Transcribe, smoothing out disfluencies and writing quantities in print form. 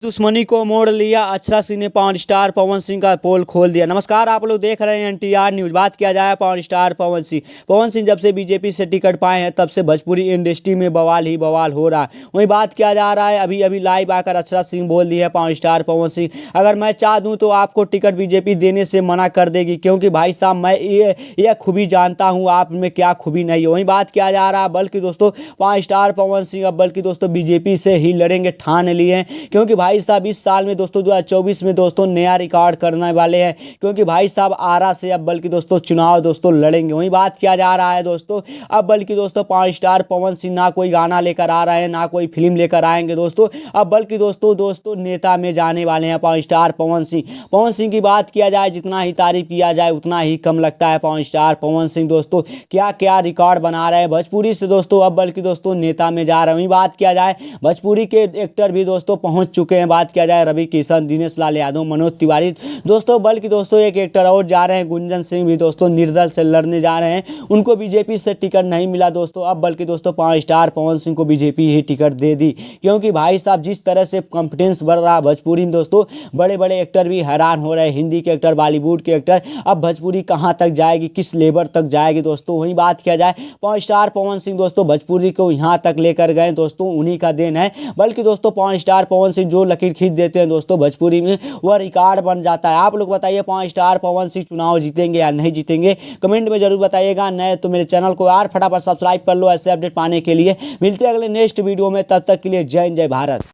दुश्मनी को मोड़ लिया, अक्षरा सिंह ने पावर स्टार पवन सिंह का पोल खोल दिया। नमस्कार, आप लोग देख रहे हैं एनटीआर न्यूज। बात किया जाए पावर स्टार पवन सिंह। पवन सिंह जब से बीजेपी से टिकट पाए हैं तब से भोजपुरी इंडस्ट्री में बवाल ही बवाल हो रहा है। वहीं बात किया जा रहा है, अभी अभी लाइव आकर अक्षरा सिंह बोल दी है पावर स्टार पवन सिंह, अगर मैं चाह दूं तो आपको टिकट बीजेपी देने से मना कर देगी, क्योंकि भाई साहब मैं ये खूबी जानता हूँ आप में क्या खूबी नहीं है। वहीं बात किया जा रहा है, बल्कि दोस्तों पावर स्टार पवन सिंह अब बल्कि दोस्तों बीजेपी से ही लड़ेंगे ठान लिए हैं, क्योंकि भाई साहब इस साल में दोस्तों 2024 में दोस्तों नया रिकॉर्ड करने वाले हैं, क्योंकि भाई साहब आरा से अब बल्कि दोस्तों चुनाव दोस्तों लड़ेंगे। वहीं बात किया जा रहा है दोस्तों, अब बल्कि दोस्तों पावर स्टार पवन सिंह ना कोई गाना लेकर आ रहे हैं, ना कोई फिल्म लेकर आएंगे दोस्तों, अब बल्कि दोस्तों नेता में जाने वाले हैं पावर स्टार पवन सिंह। पवन सिंह की बात किया जाए, जितना ही तारीफ किया जाए उतना ही कम लगता है। पावर स्टार पवन सिंह दोस्तों क्या क्या रिकॉर्ड बना रहे हैं भोजपुरी से दोस्तों, अब बल्कि दोस्तों नेता में जा रहे हैं। वहीं बात किया जाए, भोजपुरी के एक्टर भी दोस्तों पहुंच चुके हैं। बात किया जाए रवि किशन, दिनेश लाल यादव, मनोज तिवारी दोस्तों, बल्कि दोस्तों एक एक्टर और जा रहे हैं, गुंजन सिंह भी दोस्तों निर्दल से लड़ने जा रहे हैं। उनको बीजेपी से टिकट नहीं मिला दोस्तों, अब बल्कि दोस्तों पावर स्टार पवन सिंह को बीजेपी ही टिकट दे दी, क्योंकि भाई साहब जिस तरह से कॉन्फिडेंस बढ़ रहा है भोजपुरी में दोस्तों, बड़े बड़े एक्टर भी हैरान हो रहे हैं। हिंदी के एक्टर, बॉलीवुड के एक्टर, अब भोजपुरी कहां तक जाएगी, किस लेवल तक जाएगी दोस्तों। वहीं बात किया जाए, पावर स्टार पवन सिंह दोस्तों भोजपुरी को यहां तक लेकर गए दोस्तों, उन्हीं का देन है। बल्कि दोस्तों पावर स्टार पवन सिंह जो लकीर खींच देते हैं दोस्तों भोजपुरी में, वह रिकॉर्ड बन जाता है। आप लोग बताइए पावर स्टार पवन सिंह चुनाव जीतेंगे या नहीं जीतेंगे, कमेंट में जरूर बताइएगा। नए तो मेरे चैनल को यार फटाफट सब्सक्राइब कर लो ऐसे अपडेट पाने के लिए। मिलते हैं अगले नेक्स्ट वीडियो में, तब तक के लिए जय हिंद, जय भारत।